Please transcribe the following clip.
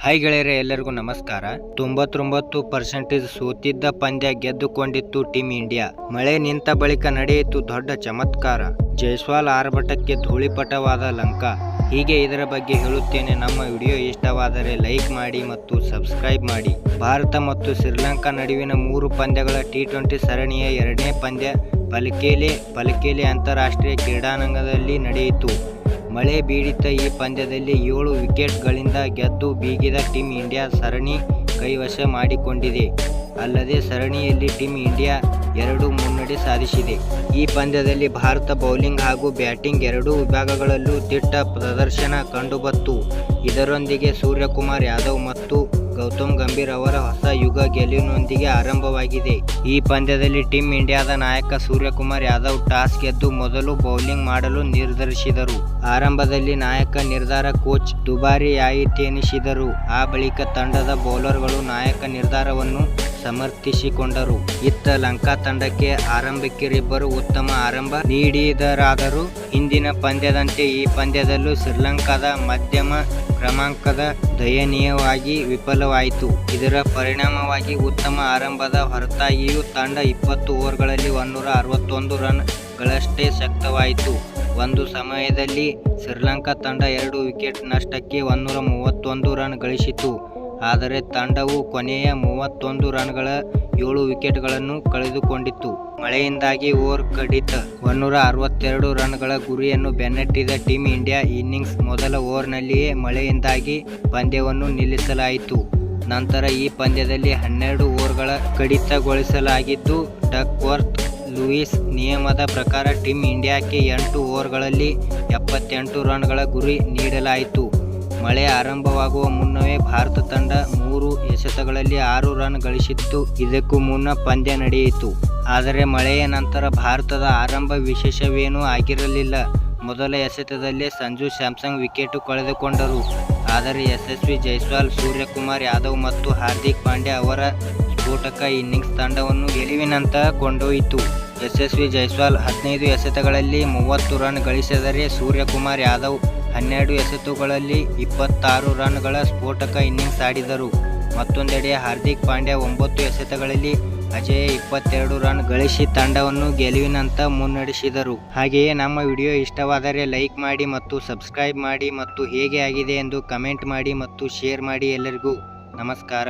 Hi ಗೆಳೆಯರೆ, ಎಲ್ಲರಿಗೂ ನಮಸ್ಕಾರ. 99% ಸೋತಿದ್ದ ಪಂದ್ಯ ಗೆದ್ದುಕೊಂಡಿತ್ತು ಟೀಮ್ ಇಂಡಿಯಾ. ಮಳೆ ನಿಂತ ಬಳಿಕ ನಡೆಯಿತು ದೊಡ್ಡ ಚಮತ್ಕಾರ. ಜೈಸ್ವಾಲ್ ಆರ್ಭಟಕ್ಕೆ ಧೂಳಿಪಟವಾದ ಲಂಕಾ. ಹೀಗೆ ಇದರ ಬಗ್ಗೆ ಹೇಳುತ್ತೇನೆ. ನಮ್ಮ ವಿಡಿಯೋ ಇಷ್ಟವಾದರೆ ಲೈಕ್ ಮಾಡಿ ಮತ್ತು ಸಬ್ಸ್ಕ್ರೈಬ್ ಮಾಡಿ. ಭಾರತ ಮತ್ತು ಶ್ರೀಲಂಕಾ ನಡುವಿನ 3 ಪಂದ್ಯಗಳ T20 ಸರಣಿಯ 2ನೇ ಪಂದ್ಯ ಪಲಕೇಲೆ ಅಂತಾರಾಷ್ಟ್ರೀಯ ಕ್ರೀಡಾಂಗಣದಲ್ಲಿ ನಡೆಯಿತು. ಮಳೆ ಬೀಡಿತ ಈ ಪಂದ್ಯದಲ್ಲಿ 7 ವಿಕೆಟ್ಗಳಿಂದ ಗೆದ್ದು ಬೀಗಿದ ಟೀಮ್ ಇಂಡಿಯಾ ಸರಣಿ ಕೈವಶ ಮಾಡಿಕೊಂಡಿದೆ. ಅಲ್ಲದೆ ಸರಣಿಯಲ್ಲಿ ಟೀಮ್ ಇಂಡಿಯಾ 2 ಮುನ್ನಡೆ ಸಾಧಿಸಿದೆ. ಈ ಪಂದ್ಯದಲ್ಲಿ ಭಾರತ ಬೌಲಿಂಗ್ ಹಾಗೂ ಬ್ಯಾಟಿಂಗ್ ಎರಡೂ ವಿಭಾಗಗಳಲ್ಲೂ ದಿಟ್ಟ ಪ್ರದರ್ಶನ ಕಂಡುಬಂತು. ಇದರೊಂದಿಗೆ ಸೂರ್ಯಕುಮಾರ್ ಯಾದವ್ ಮತ್ತು ಗೌತಮ್ ಗಂಭೀರ್ ಅವರ ಹೊಸ ಯುಗ ಗೆಲುವಿನೊಂದಿಗೆ ಆರಂಭವಾಗಿದೆ. ಈ ಪಂದ್ಯದಲ್ಲಿ ಟೀಮ್ ಇಂಡಿಯಾದ ನಾಯಕ ಸೂರ್ಯಕುಮಾರ್ ಯಾದವ್ ಟಾಸ್ ಗೆದ್ದು ಮೊದಲು ಬೌಲಿಂಗ್ ಮಾಡಲು ನಿರ್ಧರಿಸಿದರು. ಆರಂಭದಲ್ಲಿ ನಾಯಕ ನಿರ್ಧಾರ ಕೋಚ್ ದುಬಾರಿಯಾಯಿತೆನಿಸಿದರು. ಆ ಬಳಿಕ ತಂಡದ ಬೌಲರ್ಗಳು ನಾಯಕ ನಿರ್ಧಾರವನ್ನು ಸಮರ್ಥಿಸಿಕೊಂಡರು. ಇತ್ತ ಲಂಕಾ ತಂಡಕ್ಕೆ ಆರಂಭಿಕರಿಬ್ಬರು ಉತ್ತಮ ಆರಂಭ ನೀಡಿದರಾದರೂ ಹಿಂದಿನ ಪಂದ್ಯದಂತೆ ಈ ಪಂದ್ಯದಲ್ಲೂ ಶ್ರೀಲಂಕಾದ ಮಧ್ಯಮ ಕ್ರಮಾಂಕದ ದಯನೀಯವಾಗಿ ವಿಫಲವಾಯಿತು. ಇದರ ಪರಿಣಾಮವಾಗಿ ಉತ್ತಮ ಆರಂಭದ ಹೊರತಾಗಿಯೂ ತಂಡ 20 ಓವರ್ಗಳಲ್ಲಿ 161 ರನ್ ಗಳಷ್ಟೇ ಶಕ್ತವಾಯಿತು. ಒಂದು ಸಮಯದಲ್ಲಿ ಶ್ರೀಲಂಕಾ ತಂಡ 2 ವಿಕೆಟ್ ನಷ್ಟಕ್ಕೆ 131 ರನ್ ಗಳಿಸಿತು. ಆದರೆ ತಂಡವು ಕೊನೆಯ 31 ರನ್ಗಳ 7 ವಿಕೆಟ್ಗಳನ್ನು ಕಳೆದುಕೊಂಡಿತು. ಮಳೆಯಿಂದಾಗಿ ಓವರ್ ಕಡಿತ. 162 ರನ್ಗಳ ಗುರಿಯನ್ನು ಬೆನ್ನಟ್ಟಿದ ಟೀಮ್ ಇಂಡಿಯಾ ಇನ್ನಿಂಗ್ಸ್ ಮೊದಲ ಓವರ್ನಲ್ಲಿಯೇ ಮಳೆಯಿಂದಾಗಿ ಪಂದ್ಯವನ್ನು ನಿಲ್ಲಿಸಲಾಯಿತು. ನಂತರ ಈ ಪಂದ್ಯದಲ್ಲಿ 12 ಓವರ್ಗಳ ಕಡಿತಗೊಳಿಸಲಾಗಿದ್ದು, ಡಕ್ವರ್ತ್ ಲೂಯಿಸ್ ನಿಯಮದ ಪ್ರಕಾರ ಟೀಮ್ ಇಂಡಿಯಾಕ್ಕೆ 8 ಓವರ್ಗಳಲ್ಲಿ 78 ರನ್ಗಳ ಗುರಿ ನೀಡಲಾಯಿತು. ಮಳೆ ಆರಂಭವಾಗುವ ಮುನ್ನವೇ ಭಾರತ ತಂಡ 3 ಎಸೆತಗಳಲ್ಲಿ 6 ರನ್ ಗಳಿಸಿತ್ತು. ಇದಕ್ಕೂ ಮುನ್ನ ಪಂದ್ಯ ನಡೆಯಿತು. ಆದರೆ ಮಳೆಯ ನಂತರ ಭಾರತದ ಆರಂಭ ವಿಶೇಷವೇನೂ ಆಗಿರಲಿಲ್ಲ. ಮೊದಲ ಎಸೆತದಲ್ಲೇ ಸಂಜು ಸ್ಯಾಮ್ಸನ್ ವಿಕೆಟ್ ಕಳೆದುಕೊಂಡರು. ಆದರೆ ಯಶಸ್ವಿ ಜೈಸ್ವಾಲ್, ಸೂರ್ಯಕುಮಾರ್ ಯಾದವ್ ಮತ್ತು ಹಾರ್ದಿಕ್ ಪಾಂಡ್ಯ ಅವರ ಸ್ಫೋಟಕ ಇನ್ನಿಂಗ್ಸ್ ತಂಡವನ್ನು ಗೆಲುವಿನಂತ ಕೊಂಡೊಯ್ಯಿತು. ಯಶಸ್ವಿ ಜೈಸ್ವಾಲ್ 15 ಎಸೆತಗಳಲ್ಲಿ 30 ರನ್ ಗಳಿಸಿದರೆ ಸೂರ್ಯಕುಮಾರ್ ಯಾದವ್ 12 ಎಸೆತಗಳಲ್ಲಿ 26 ರನ್ಗಳ ಸ್ಫೋಟಕ ಇನ್ನಿಂಗ್ಸ್ ಆಡಿದರು. ಮತ್ತೊಂದೆಡೆ ಹಾರ್ದಿಕ್ ಪಾಂಡ್ಯ 9 ಎಸೆತಗಳಲ್ಲಿ ಅಜೇಯ 22 ರನ್ ಗಳಿಸಿ ತಂಡವನ್ನು ಗೆಲುವಿನಂತ ಮುನ್ನಡೆಸಿದರು. ಹಾಗೆಯೇ ನಮ್ಮ ವಿಡಿಯೋ ಇಷ್ಟವಾದರೆ ಲೈಕ್ ಮಾಡಿ ಮತ್ತು ಸಬ್ಸ್ಕ್ರೈಬ್ ಮಾಡಿ ಮತ್ತು ಹೇಗೆ ಆಗಿದೆ ಎಂದು ಕಮೆಂಟ್ ಮಾಡಿ ಮತ್ತು ಶೇರ್ ಮಾಡಿ. ಎಲ್ಲರಿಗೂ ನಮಸ್ಕಾರ.